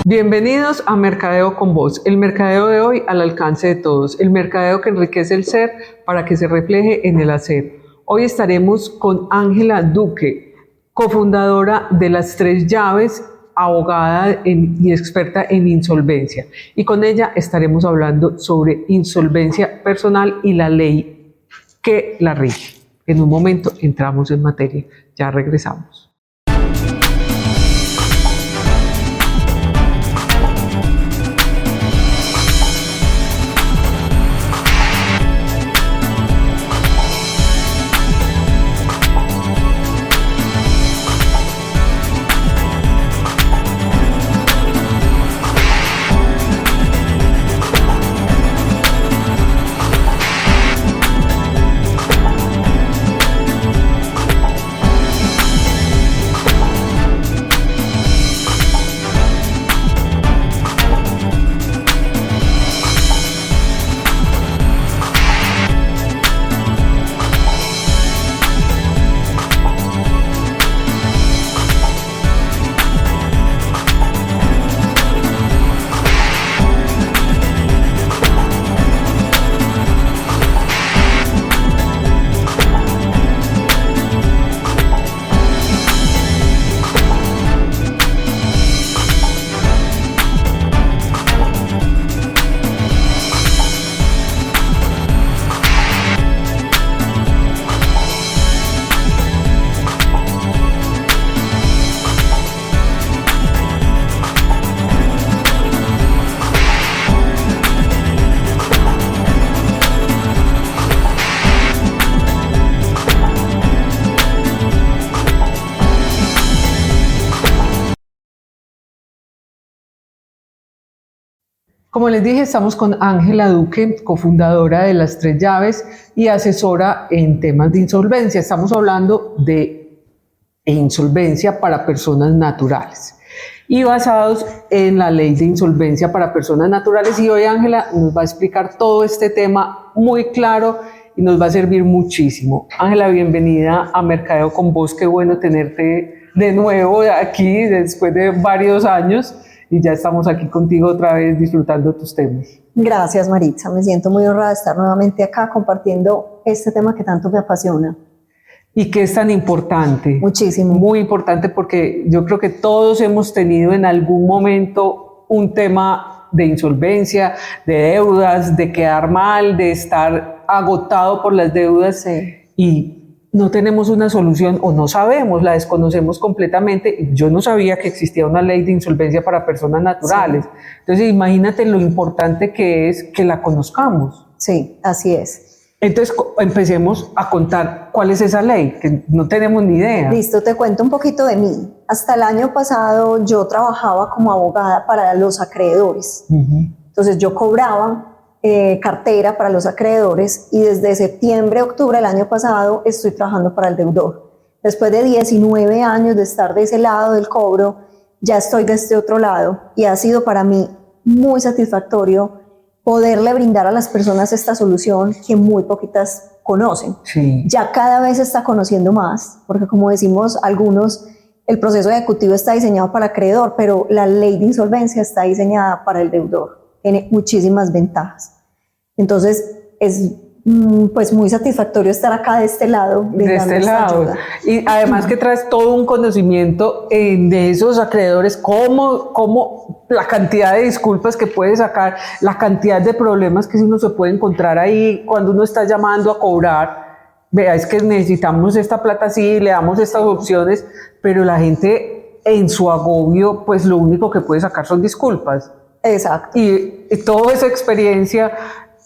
Bienvenidos a Mercadeo con Voz, el mercadeo de hoy al alcance de todos, el mercadeo que enriquece el ser para que se refleje en el hacer. Hoy estaremos con Ángela Duque, cofundadora de Las Tres Llaves, abogada y experta en insolvencia. Y con ella estaremos hablando sobre insolvencia personal y la ley que la rige. En un momento entramos en materia, ya regresamos. Como les dije, estamos con Ángela Duque, cofundadora de Las Tres Llaves y asesora en temas de insolvencia. Estamos hablando de insolvencia para personas naturales y basados en la ley de insolvencia para personas naturales. Y hoy Ángela nos va a explicar todo este tema muy claro y nos va a servir muchísimo. Ángela, bienvenida a Mercadeo con Voz. Qué bueno tenerte de nuevo aquí después de varios años. Y ya estamos aquí contigo otra vez disfrutando tus temas. Gracias, Maritza. Me siento muy honrada de estar nuevamente acá compartiendo este tema que tanto me apasiona. ¿Y qué es tan importante? Muchísimo. Muy importante porque yo creo que todos hemos tenido en algún momento un tema de insolvencia, de deudas, de quedar mal, de estar agotado por las deudas. Sí. Y no tenemos una solución o no sabemos, la desconocemos completamente. Yo no sabía que existía una ley de insolvencia para personas naturales. Sí. Entonces imagínate lo importante que es que la conozcamos. Sí, así es. Entonces empecemos a contar cuál es esa ley, que no tenemos ni idea. Listo, te cuento un poquito de mí. Hasta el año pasado yo trabajaba como abogada para los acreedores. Entonces yo cobraba cartera para los acreedores y desde septiembre, octubre del año pasado estoy trabajando para el deudor. Después de 19 años de estar de ese lado del cobro, ya estoy de este otro lado y ha sido para mí muy satisfactorio poderle brindar a las personas esta solución que muy poquitas conocen. Sí. Ya cada vez se está conociendo más, porque como decimos algunos, el proceso ejecutivo está diseñado para el acreedor, pero la ley de insolvencia está diseñada para el deudor. Tiene muchísimas ventajas. Entonces es pues muy satisfactorio estar acá de este lado. De este lado. Y además que traes todo un conocimiento de esos acreedores, cómo la cantidad de disculpas que puede sacar, la cantidad de problemas que uno se puede encontrar ahí cuando uno está llamando a cobrar. Vea, es que necesitamos esta plata, sí, le damos estas opciones, pero la gente en su agobio, pues lo único que puede sacar son disculpas. Exacto. Y toda esa experiencia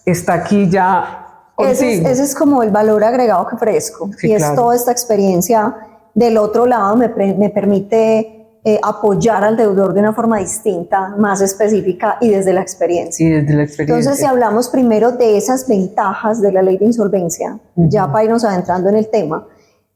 está aquí ya. Ese es como el valor agregado que ofrezco. Sí, y claro. Es toda esta experiencia del otro lado me permite apoyar al deudor de una forma distinta, más específica y desde la experiencia. Y desde la experiencia. Entonces, si hablamos primero de esas ventajas de la ley de insolvencia, ya para irnos adentrando en el tema,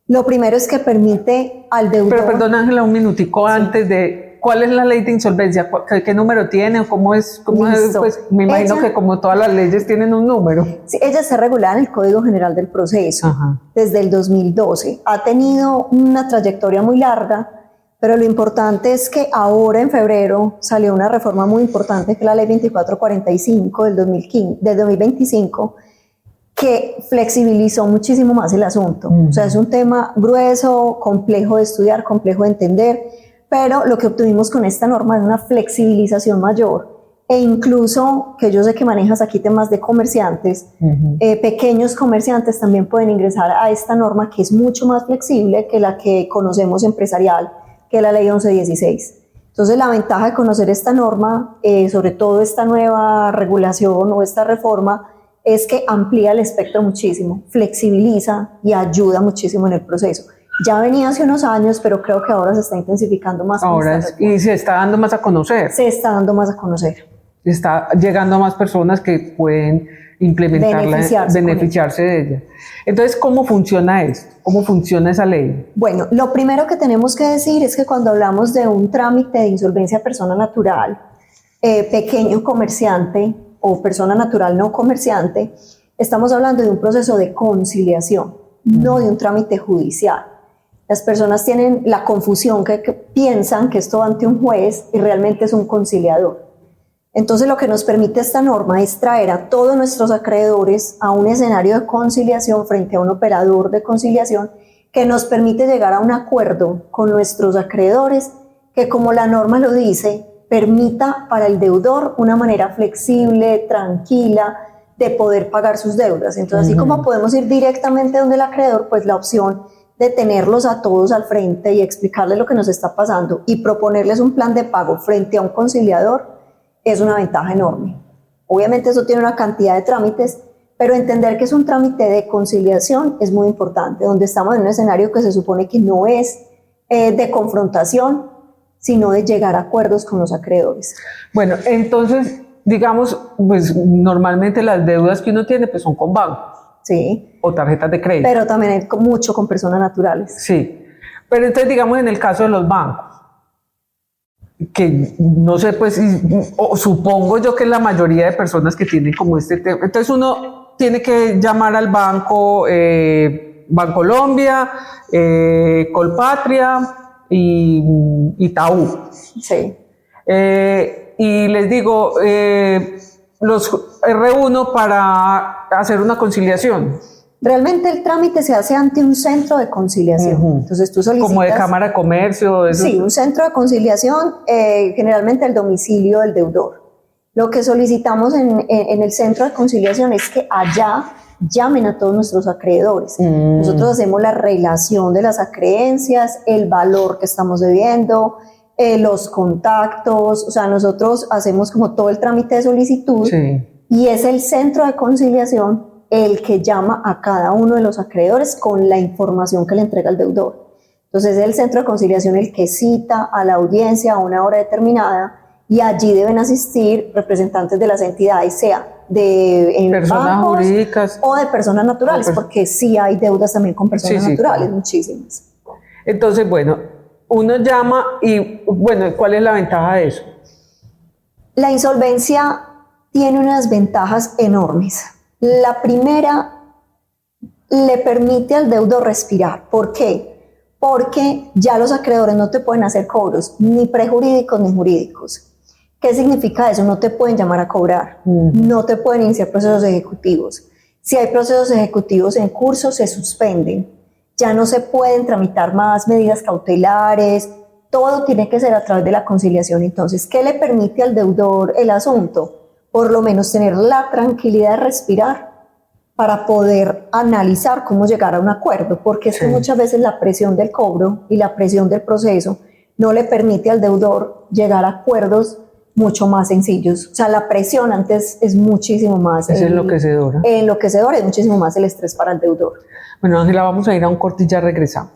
lo primero es que permite al deudor... Pero perdón, Ángela, un minutico antes de... ¿Cuál es la ley de insolvencia? ¿Qué número tiene? ¿O cómo es? Pues me imagino que como todas las leyes tienen un número. Sí, ella está regulada en el Código General del Proceso. Ajá. Desde el 2012. Ha tenido una trayectoria muy larga, Pero lo importante es que ahora en febrero salió una reforma muy importante, que es la Ley 2445 del 2025, que flexibilizó muchísimo más el asunto. O sea, es un tema grueso, complejo de estudiar, complejo de entender, pero lo que obtuvimos con esta norma es una flexibilización mayor. E incluso, que yo sé que manejas aquí temas de comerciantes, pequeños comerciantes también pueden ingresar a esta norma, que es mucho más flexible que la que conocemos empresarial, que es la ley 1116. Entonces, la ventaja de conocer esta norma, sobre todo esta nueva regulación o esta reforma, es que amplía el espectro muchísimo, flexibiliza y ayuda muchísimo en el proceso. Ya venía hace unos años, pero creo que ahora se está intensificando más. Y se está dando más a conocer. Se está dando más a conocer. Está llegando a más personas que pueden implementarla, beneficiarse de ella. Entonces, ¿cómo funciona esto? ¿Cómo funciona esa ley? Bueno, lo primero que tenemos que decir es que cuando hablamos de un trámite de insolvencia de persona natural, pequeño comerciante o persona natural no comerciante, estamos hablando de un proceso de conciliación, no de un trámite judicial. Las personas tienen la confusión que piensan que esto va ante un juez y realmente es un conciliador. Entonces, lo que nos permite esta norma es traer a todos nuestros acreedores a un escenario de conciliación frente a un operador de conciliación que nos permite llegar a un acuerdo con nuestros acreedores que, como la norma lo dice, permita para el deudor una manera flexible, tranquila, de poder pagar sus deudas. Entonces, así como podemos ir directamente donde el acreedor, pues la opción de tenerlos a todos al frente y explicarles lo que nos está pasando y proponerles un plan de pago frente a un conciliador es una ventaja enorme. Obviamente eso tiene una cantidad de trámites, pero entender que es un trámite de conciliación es muy importante, donde estamos en un escenario que se supone que no es de confrontación, sino de llegar a acuerdos con los acreedores. Bueno, entonces, digamos, pues normalmente las deudas que uno tiene pues son con bancos. Sí. O tarjetas de crédito. Pero también hay mucho con personas naturales. Sí. Pero entonces, digamos, en el caso de los bancos, que no sé, pues, o supongo yo que la mayoría de personas que tienen como este tema, entonces uno tiene que llamar al banco, Bancolombia, Colpatria y Itaú. Sí. Y les digo, los reúno para hacer una conciliación. Realmente el trámite se hace ante un centro de conciliación. Entonces tú solicitas... Como de Cámara de Comercio. Eso. Sí, un centro de conciliación, generalmente el domicilio del deudor. Lo que solicitamos en el centro de conciliación es que allá llamen a todos nuestros acreedores. Nosotros hacemos la relación de las acreencias, el valor que estamos debiendo, los contactos, o sea, nosotros hacemos como todo el trámite de solicitud y es el centro de conciliación el que llama a cada uno de los acreedores con la información que le entrega el deudor. Entonces es el centro de conciliación el que cita a la audiencia a una hora determinada y allí deben asistir representantes de las entidades, sea de personas jurídicas o de personas naturales, porque sí hay deudas también con personas naturales, muchísimas. Entonces, bueno, uno llama y, bueno, ¿cuál es la ventaja de eso? La insolvencia tiene unas ventajas enormes. La primera, le permite al deudor respirar. ¿Por qué? Porque ya los acreedores no te pueden hacer cobros, ni prejurídicos ni jurídicos. ¿Qué significa eso? No te pueden llamar a cobrar, no te pueden iniciar procesos ejecutivos. Si hay procesos ejecutivos en curso, se suspenden. Ya no se pueden tramitar más medidas cautelares, todo tiene que ser a través de la conciliación. Entonces, ¿qué le permite al deudor el asunto? Por lo menos tener la tranquilidad de respirar para poder analizar cómo llegar a un acuerdo, porque es que muchas veces la presión del cobro y la presión del proceso no le permite al deudor llegar a acuerdos mucho más sencillos. O sea, la presión antes es muchísimo más... Es enloquecedora. Enloquecedora, es muchísimo más el estrés para el deudor. Bueno, Ángela, vamos a ir a un corte y ya regresamos.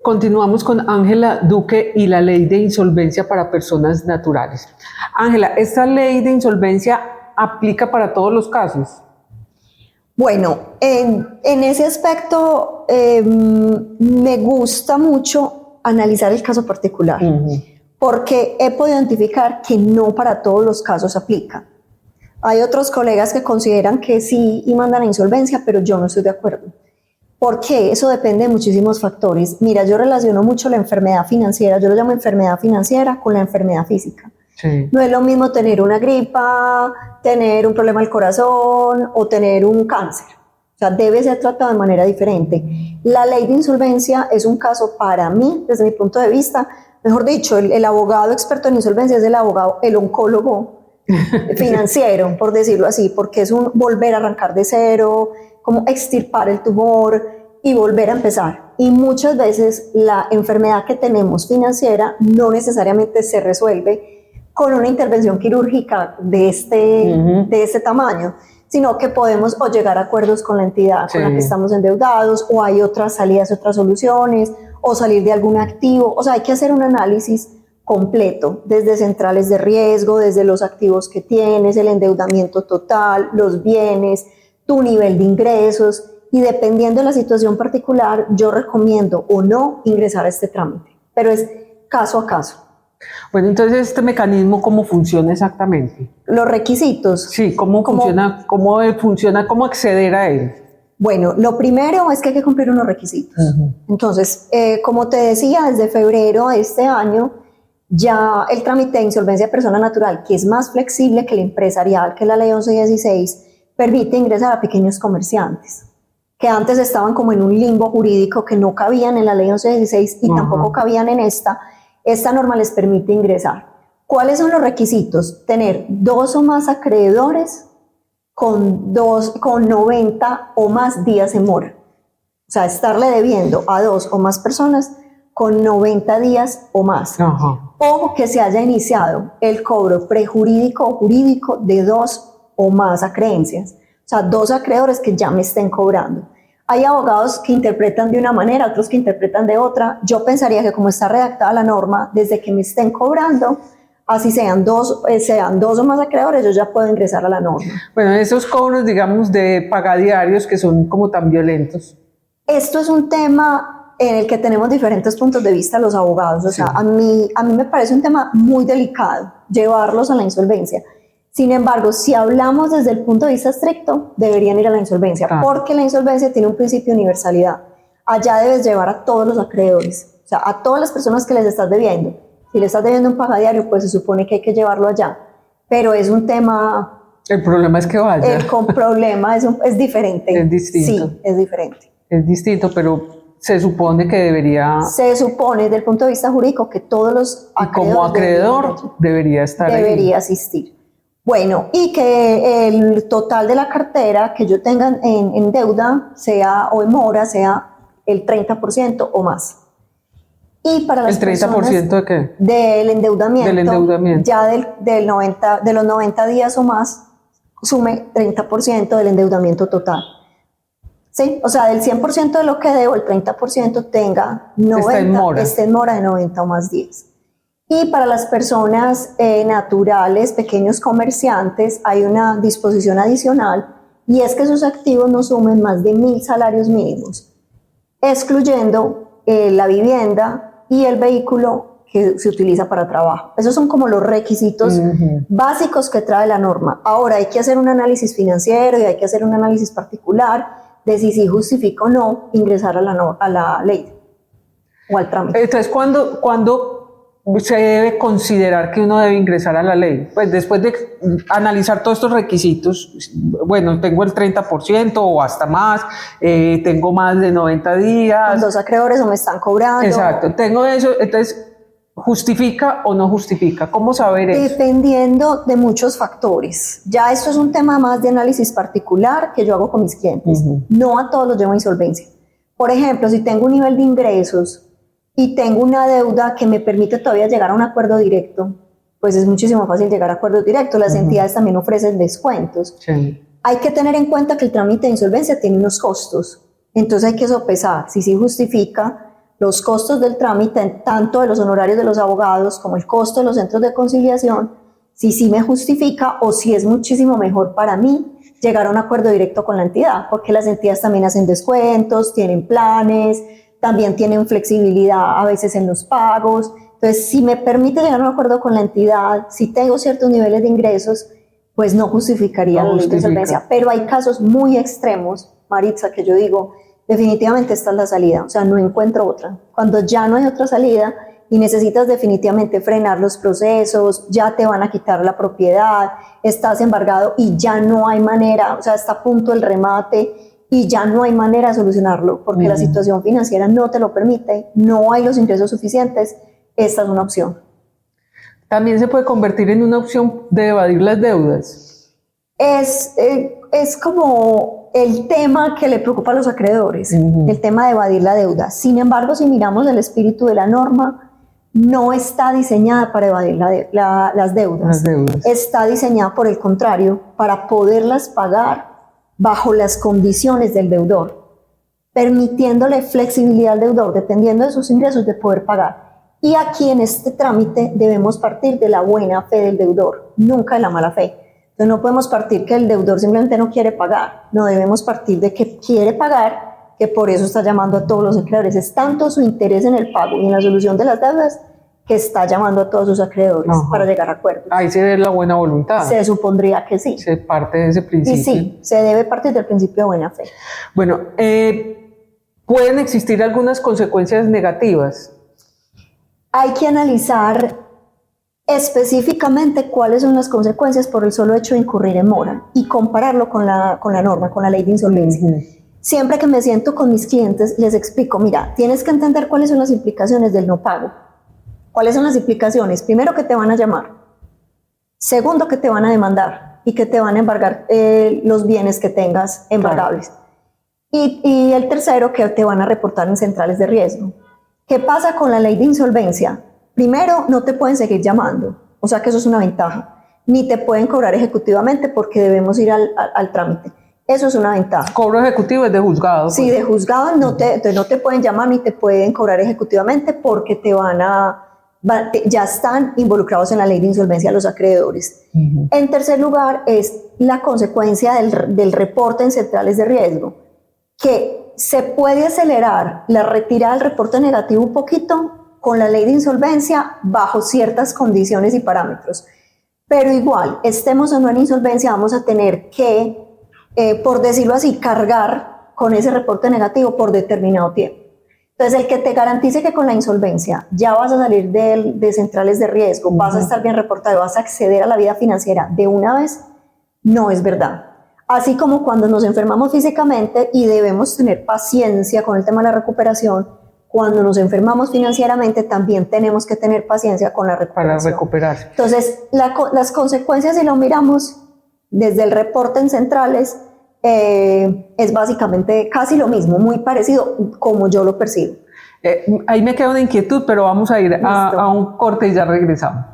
Continuamos con Ángela Duque y la ley de insolvencia para personas naturales. Ángela, ¿esta ley de insolvencia aplica para todos los casos? Bueno, en ese aspecto me gusta mucho analizar el caso particular, porque he podido identificar que no para todos los casos aplica. Hay otros colegas que consideran que sí y mandan a insolvencia, pero yo no estoy de acuerdo. ¿Por qué? Eso depende de muchísimos factores. Mira, yo relaciono mucho la enfermedad financiera, yo lo llamo enfermedad financiera con la enfermedad física. Sí. No es lo mismo tener una gripa, tener un problema del corazón o tener un cáncer. O sea, debe ser tratado de manera diferente. La ley de insolvencia es un caso para mí, desde mi punto de vista, mejor dicho, el abogado experto en insolvencia es el oncólogo financiero, por decirlo así, porque es un volver a arrancar de cero, como extirpar el tumor y volver a empezar. Y muchas veces la enfermedad que tenemos financiera no necesariamente se resuelve con una intervención quirúrgica de este tamaño, sino que podemos o llegar a acuerdos con la entidad con la que estamos endeudados, o hay otras salidas, otras soluciones, o salir de algún activo. O sea, hay que hacer un análisis completo, desde centrales de riesgo, desde los activos que tienes, el endeudamiento total, los bienes, tu nivel de ingresos, y dependiendo de la situación particular, yo recomiendo o no ingresar a este trámite, pero es caso a caso. Bueno, entonces, ¿este mecanismo cómo funciona exactamente? Los requisitos. Sí, ¿cómo funciona, cómo acceder a él? Bueno, lo primero es que hay que cumplir unos requisitos. Entonces, como te decía, desde febrero de este año, ya el trámite de insolvencia de persona natural, que es más flexible que el empresarial, que es la ley 1116, permite ingresar a pequeños comerciantes, que antes estaban como en un limbo jurídico, que no cabían en la ley 1116 y tampoco cabían en esta. Esta norma les permite ingresar. ¿Cuáles son los requisitos? Tener 2 o más acreedores con 90 o más días en mora. O sea, estarle debiendo a 2 o más personas con 90 días o más. O que se haya iniciado el cobro prejurídico o jurídico de 2 o más acreencias. O sea, 2 acreedores que ya me estén cobrando. Hay abogados que interpretan de una manera, otros que interpretan de otra. Yo pensaría que como está redactada la norma, desde que me estén cobrando, así sean dos o más acreedores, yo ya puedo ingresar a la norma. Bueno, esos cobros, digamos, de pagadiarios que son como tan violentos. Esto es un tema en el que tenemos diferentes puntos de vista los abogados. O sea, a mí me parece un tema muy delicado llevarlos a la insolvencia. Sin embargo, si hablamos desde el punto de vista estricto, deberían ir a la insolvencia, porque la insolvencia tiene un principio de universalidad. Allá debes llevar a todos los acreedores, o sea, a todas las personas que les estás debiendo. Si le estás debiendo un pagadiario, pues se supone que hay que llevarlo allá. Pero es un tema... El problema es que vaya. El problema es diferente. Es distinto. Sí, es diferente. Es distinto, pero se supone que debería... Se supone desde el punto de vista jurídico que todos los acreedores... Y como acreedor debería estar ahí. Debería asistir. Bueno, y que el total de la cartera que yo tenga en deuda sea o en mora sea el 30% o más. Y para las ¿El 30% de qué? Del endeudamiento. Del endeudamiento. Ya de los 90 días o más, sume 30% del endeudamiento total. ¿Sí? O sea, del 100% de lo que debo, el 30% tenga 90, esté en mora de 90 o más días. Y para las personas naturales, pequeños comerciantes, hay una disposición adicional, y es que sus activos no sumen más de 1.000 salarios mínimos, excluyendo la vivienda y el vehículo que se utiliza para trabajo. Esos son como los requisitos básicos que trae la norma. Ahora hay que hacer un análisis financiero y hay que hacer un análisis particular de si justifica o no ingresar a la ley o al trámite. Entonces, ¿cuándo se debe considerar que uno debe ingresar a la ley? Pues después de analizar todos estos requisitos, bueno, tengo el 30% o hasta más, tengo más de 90 días. Con 2 acreedores o me están cobrando. Exacto, tengo eso, entonces, ¿justifica o no justifica? ¿Cómo saber eso? Dependiendo de muchos factores. Ya esto es un tema más de análisis particular que yo hago con mis clientes. No a todos los llevo a insolvencia. Por ejemplo, si tengo un nivel de ingresos y tengo una deuda que me permite todavía llegar a un acuerdo directo, pues es muchísimo fácil llegar a acuerdos directos. Las entidades también ofrecen descuentos. Hay que tener en cuenta que el trámite de insolvencia tiene unos costos. Entonces hay que sopesar si sí justifica los costos del trámite, tanto de los honorarios de los abogados como el costo de los centros de conciliación, si sí me justifica o si es muchísimo mejor para mí llegar a un acuerdo directo con la entidad, porque las entidades también hacen descuentos, tienen planes, también tienen flexibilidad a veces en los pagos. Entonces, si me permite llegar a un acuerdo con la entidad, si tengo ciertos niveles de ingresos, pues no justificaría la ley de insolvencia. Pero hay casos muy extremos, Maritza, que yo digo, definitivamente esta es la salida, o sea, no encuentro otra. Cuando ya no hay otra salida y necesitas definitivamente frenar los procesos, ya te van a quitar la propiedad, estás embargado y ya no hay manera, o sea, está a punto el remate y ya no hay manera de solucionarlo porque la situación financiera no te lo permite, no hay los ingresos suficientes, esta es una opción. ¿También se puede convertir en una opción de evadir las deudas? Es como el tema que le preocupa a los acreedores, el tema de evadir la deuda. Sin embargo, si miramos el espíritu de la norma, no está diseñada para evadir las deudas. Está diseñada, por el contrario, para poderlas pagar bajo las condiciones del deudor, permitiéndole flexibilidad al deudor, dependiendo de sus ingresos, de poder pagar. Y aquí en este trámite debemos partir de la buena fe del deudor, nunca de la mala fe. Entonces no podemos partir que el deudor simplemente no quiere pagar, no debemos partir de que quiere pagar, que por eso está llamando a todos los acreedores. Es tanto su interés en el pago y en la solución de las deudas que está llamando a todos sus acreedores para llegar a acuerdos. Ahí se ve la buena voluntad. Se supondría que sí. Se parte de ese principio. Y sí, se debe partir del principio de buena fe. Bueno, ¿pueden existir algunas consecuencias negativas? Hay que analizar específicamente cuáles son las consecuencias por el solo hecho de incurrir en mora y compararlo con la norma, con la ley de insolvencia. Siempre que me siento con mis clientes, les explico, mira, tienes que entender cuáles son las implicaciones del no pago. ¿Cuáles son las implicaciones? Primero, que te van a llamar. Segundo, que te van a demandar y que te van a embargar los bienes que tengas embargables. Y el tercero, que te van a reportar en centrales de riesgo. ¿Qué pasa con la ley de insolvencia? Primero, no te pueden seguir llamando, o sea que eso es una ventaja. Ni te pueden cobrar ejecutivamente porque debemos ir al trámite. Eso es una ventaja. ¿Cobro ejecutivo es de juzgado? Pues. Sí, de juzgado entonces no te pueden llamar ni te pueden cobrar ejecutivamente porque ya están involucrados en la ley de insolvencia los acreedores. En tercer lugar, es la consecuencia del reporte en centrales de riesgo, que se puede acelerar la retirada del reporte negativo un poquito con la ley de insolvencia bajo ciertas condiciones y parámetros. Pero igual, estemos o no en insolvencia, vamos a tener que, por decirlo así, cargar con ese reporte negativo por determinado tiempo. Entonces, el que te garantice que con la insolvencia ya vas a salir de centrales de riesgo, vas a estar bien reportado, vas a acceder a la vida financiera de una vez, no es verdad. Así como cuando nos enfermamos físicamente y debemos tener paciencia con el tema de la recuperación, cuando nos enfermamos financieramente también tenemos que tener paciencia con la recuperación. Para recuperarse. Entonces, las consecuencias, si lo miramos desde el reporte en centrales, es básicamente casi lo mismo, muy parecido como yo lo percibo. Ahí me queda una inquietud, pero vamos a ir a un corte y ya regresamos.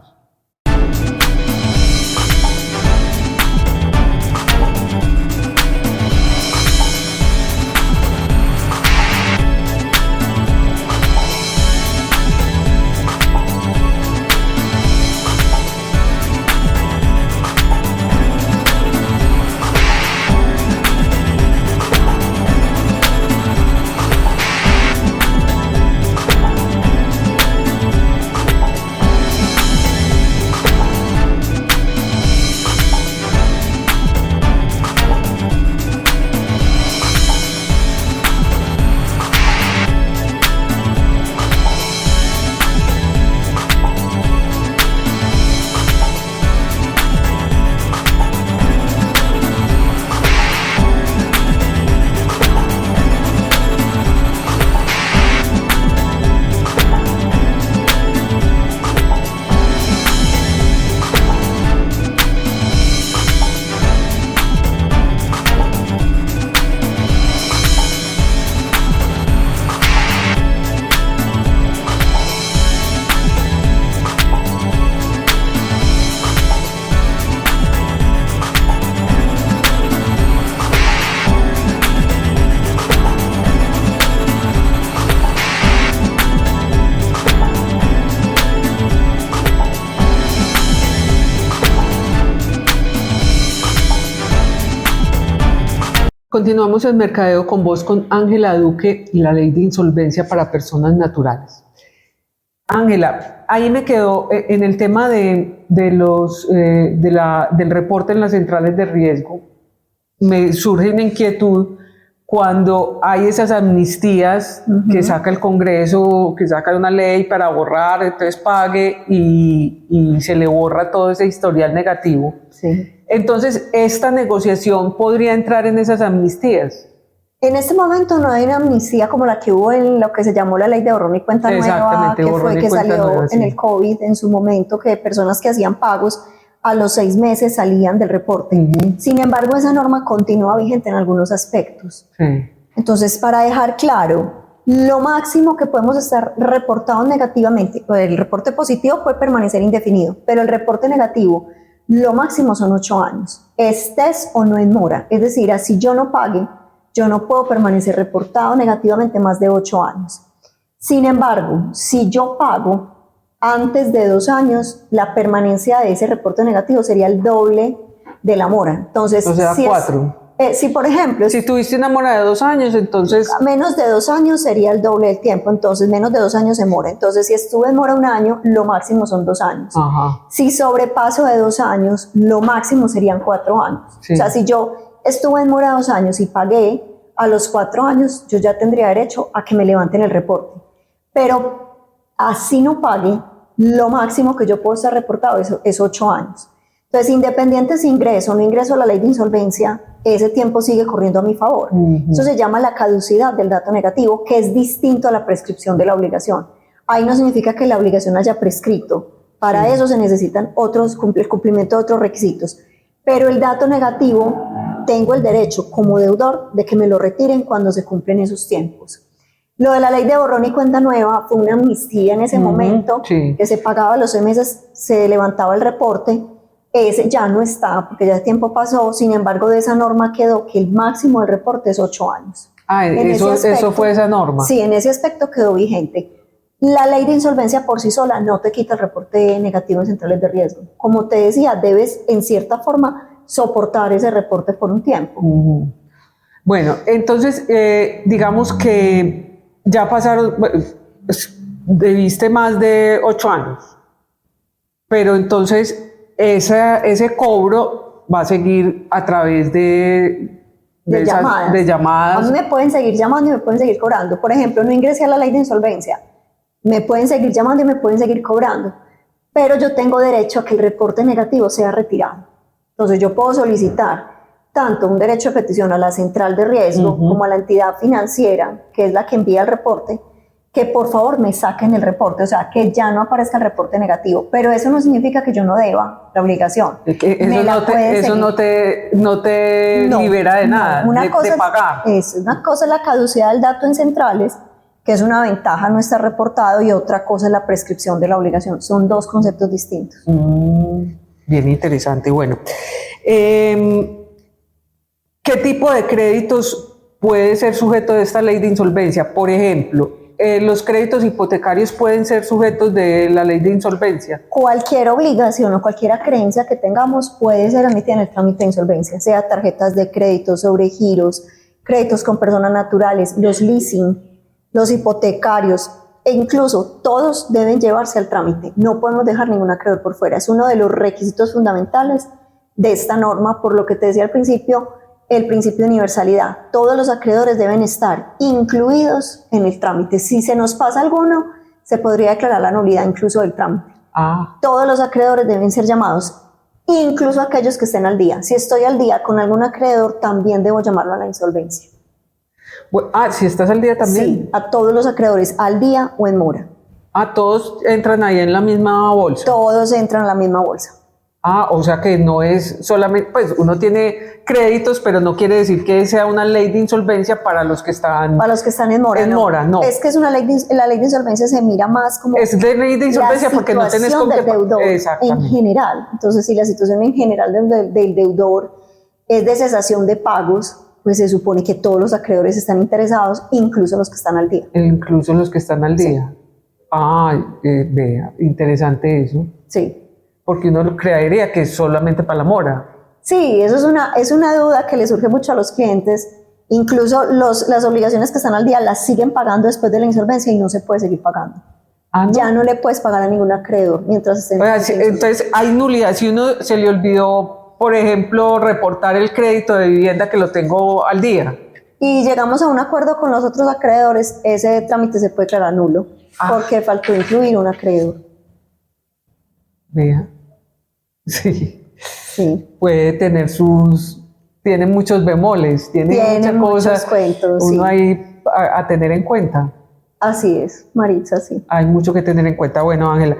Continuamos el mercadeo con vos, con Ángela Duque y la ley de insolvencia para personas naturales. Ángela, ahí me quedó en el tema del reporte en las centrales de riesgo. Me surge una inquietud cuando hay esas amnistías que saca el Congreso, que saca una ley para borrar, entonces pague y se le borra todo ese historial negativo. Sí. Entonces, ¿esta negociación podría entrar en esas amnistías? En este momento no hay una amnistía como la que hubo en lo que se llamó la ley de borrón y cuenta nueva, que fue que salió nueva, sí, en el COVID en su momento, que personas que hacían pagos a los 6 meses salían del reporte. Sin embargo, esa norma continúa vigente en algunos aspectos. Sí. Entonces, para dejar claro, lo máximo que podemos estar reportados negativamente, el reporte positivo puede permanecer indefinido, pero el reporte negativo, lo máximo son 8 años, estés o no en mora. Es decir, así yo no pague, yo no puedo permanecer reportado negativamente más de 8 años. Sin embargo, si yo pago antes de 2 años, la permanencia de ese reporte negativo sería el doble de la mora. Entonces, o sea, si 4. Si por ejemplo, si tuviste una mora de 2 años, entonces... Menos de 2 años sería el doble del tiempo, entonces menos de 2 años se mora. Entonces, si estuve en mora 1 año, lo máximo son 2 años. Ajá. Si sobrepaso de 2 años, lo máximo serían 4 años. Sí. O sea, si yo estuve en mora 2 años y pagué, a los 4 años yo ya tendría derecho a que me levanten el reporte. Pero así no pague, lo máximo que yo puedo estar reportado es 8 años. Entonces, independiente si ingreso o no ingreso a la ley de insolvencia, ese tiempo sigue corriendo a mi favor. Eso se llama la caducidad del dato negativo, que es distinto a la prescripción de la obligación. Ahí no significa que la obligación haya prescrito. Para eso se necesitan el cumplimiento de otros requisitos. Pero el dato negativo, tengo el derecho como deudor de que me lo retiren cuando se cumplen esos tiempos. Lo de la ley de borrón y cuenta nueva fue una amnistía en ese momento, sí, que se pagaba a los 6 meses, se levantaba el reporte. Ese ya no está, porque ya el tiempo pasó. Sin embargo, de esa norma quedó que el máximo del reporte es 8 años. Ah, eso fue esa norma. Sí, en ese aspecto quedó vigente. La ley de insolvencia por sí sola no te quita el reporte negativo en centrales de riesgo. Como te decía, debes en cierta forma soportar ese reporte por un tiempo. Bueno, entonces digamos que ya pasaron, debiste más de 8 años, pero entonces ese cobro va a seguir a través de llamadas. A mí me pueden seguir llamando y me pueden seguir cobrando. Por ejemplo, no ingresé a la ley de insolvencia, me pueden seguir llamando y me pueden seguir cobrando, pero yo tengo derecho a que el reporte negativo sea retirado. Entonces yo puedo solicitar tanto un derecho de petición a la central de riesgo como a la entidad financiera, que es la que envía el reporte, que por favor me saquen el reporte, o sea, que ya no aparezca el reporte negativo. Pero eso no significa que yo no deba la obligación. Eso no te libera de nada, de pagar. Una cosa es la caducidad del dato en centrales, que es una ventaja no estar reportado, y otra cosa es la prescripción de la obligación. Son 2 conceptos distintos. Bien interesante. Bueno, ¿qué tipo de créditos puede ser sujeto de esta ley de insolvencia? Por ejemplo, ¿los créditos hipotecarios pueden ser sujetos de la ley de insolvencia? Cualquier obligación o cualquier creencia que tengamos puede ser emitida en el trámite de insolvencia, sea tarjetas de crédito, sobregiros, créditos con personas naturales, los leasing, los hipotecarios, e incluso todos deben llevarse al trámite. No podemos dejar ningún acreedor por fuera. Es uno de los requisitos fundamentales de esta norma, por lo que te decía al principio, el principio de universalidad. Todos los acreedores deben estar incluidos en el trámite. Si se nos pasa alguno, se podría declarar la nulidad incluso del trámite. Todos los acreedores deben ser llamados, incluso aquellos que estén al día. Si estoy al día con algún acreedor, también debo llamarlo a la insolvencia. Si estás al día también. Sí, a todos los acreedores, al día o en mora. Todos entran ahí en la misma bolsa. Todos entran en la misma bolsa. O sea que no es solamente, pues uno tiene créditos, pero no quiere decir que sea una ley de insolvencia para los que están... Para los que están en mora, no. Es que es una ley la ley de insolvencia se mira más como... Es de ley de insolvencia porque no tenés con qué... deudor en general. Entonces, si la situación en general del deudor es de cesación de pagos, pues se supone que todos los acreedores están interesados, incluso los que están al día. Incluso los que están al día. Sí. Vea, interesante eso. Sí. Porque uno creería que es solamente para la mora. Sí, eso es una duda que le surge mucho a los clientes, Incluso las obligaciones que están al día las siguen pagando después de la insolvencia y no se puede seguir pagando. Ah, ¿no? Ya no le puedes pagar a ningún acreedor mientras esté en Entonces hay nulidad. Si uno se le olvidó, por ejemplo, reportar el crédito de vivienda que lo tengo al día. Y llegamos a un acuerdo con los otros acreedores, ese trámite se puede declarar nulo porque faltó incluir un acreedor. Vea. Sí. Sí. Puede tener tiene muchas bemoles, tiene muchas cosas. Cuentos, uno ahí a tener en cuenta. Así es, Maritza, sí. Hay mucho que tener en cuenta. Bueno, Ángela,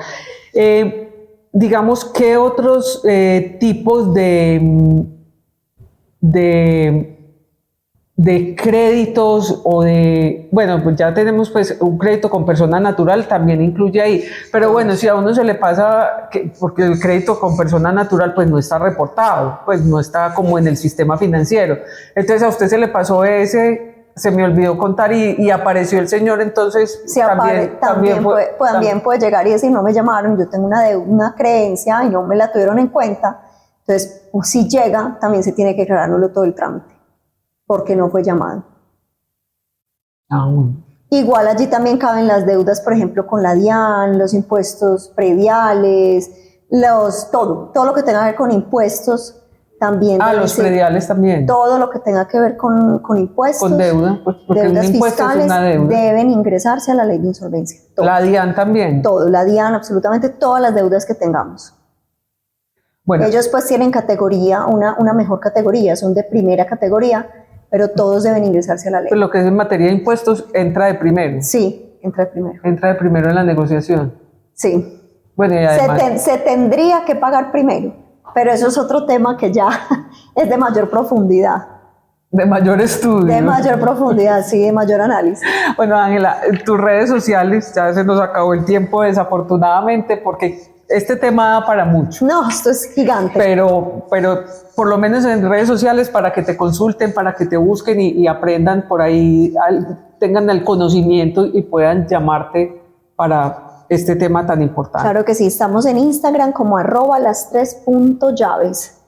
digamos, ¿qué otros tipos de créditos o bueno, pues ya tenemos pues un crédito con persona natural, también incluye ahí, pero bueno, si a uno se le pasa, porque el crédito con persona natural pues no está reportado, pues no está como en el sistema financiero, entonces a usted se le pasó se me olvidó contar y apareció el señor, entonces sí, también puede llegar y decir, no me llamaron, yo tengo una creencia y no me la tuvieron en cuenta, entonces si llega, también se tiene que aclararlo todo el trámite, porque no fue llamado. Igual allí también caben las deudas, por ejemplo, con la DIAN, los impuestos prediales, todo lo que tenga que ver con impuestos, también. Los prediales también. Todo lo que tenga que ver con impuestos. Con deuda, pues porque deudas un impuesto fiscales es una deuda. deben ingresarse a la ley de insolvencia. Todo. La DIAN también. Todo, la DIAN, absolutamente todas las deudas que tengamos. Bueno. Ellos pues tienen categoría, una mejor categoría, son de primera categoría, pero todos deben ingresarse a la ley. Pues lo que es en materia de impuestos entra de primero. Sí, entra de primero. Entra de primero en la negociación. Sí. Bueno, y además, se tendría que pagar primero. Pero eso es otro tema que ya es de mayor profundidad. De mayor estudio. De mayor profundidad, sí, de mayor análisis. Bueno, Ángela, tus redes sociales, ya se nos acabó el tiempo desafortunadamente porque este tema da para mucho. No, esto es gigante. Pero por lo menos en redes sociales para que te consulten, para que te busquen y aprendan por ahí, tengan el conocimiento y puedan llamarte para este tema tan importante. Claro que sí, estamos en Instagram como @las3.llaves.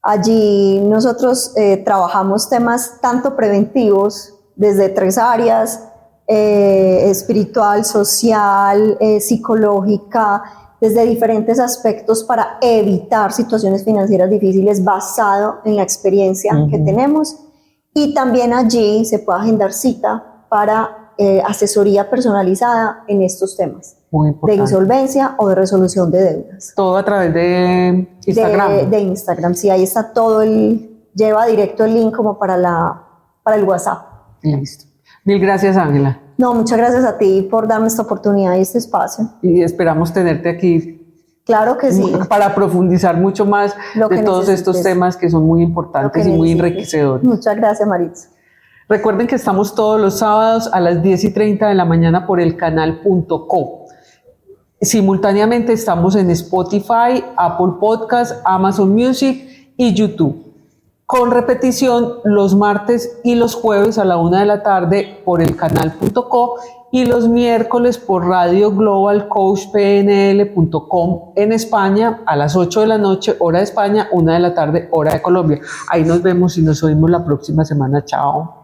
Allí nosotros trabajamos temas tanto preventivos desde 3 áreas, espiritual, social, psicológica, desde diferentes aspectos para evitar situaciones financieras difíciles basado en la experiencia que tenemos. Y también allí se puede agendar cita para asesoría personalizada en estos temas de insolvencia o de resolución de deudas. Todo a través de Instagram. De Instagram, sí, ahí está todo, lleva directo el link como para el WhatsApp. Listo. Mil gracias, Ángela. No, muchas gracias a ti por darme esta oportunidad y este espacio. Y esperamos tenerte aquí. Claro que sí. Para profundizar mucho más de todos estos temas que son muy importantes y muy enriquecedores. Muchas gracias, Maritza. Recuerden que estamos todos los sábados a las 10:30 de la mañana por el canal.co. Simultáneamente estamos en Spotify, Apple Podcast, Amazon Music y YouTube. Con repetición los martes y los jueves a la 1 de la tarde por el canal.co y los miércoles por Radio Global Coach PNL.com en España a las 8 de la noche, hora de España, 1 de la tarde, hora de Colombia. Ahí nos vemos y nos oímos la próxima semana. Chao.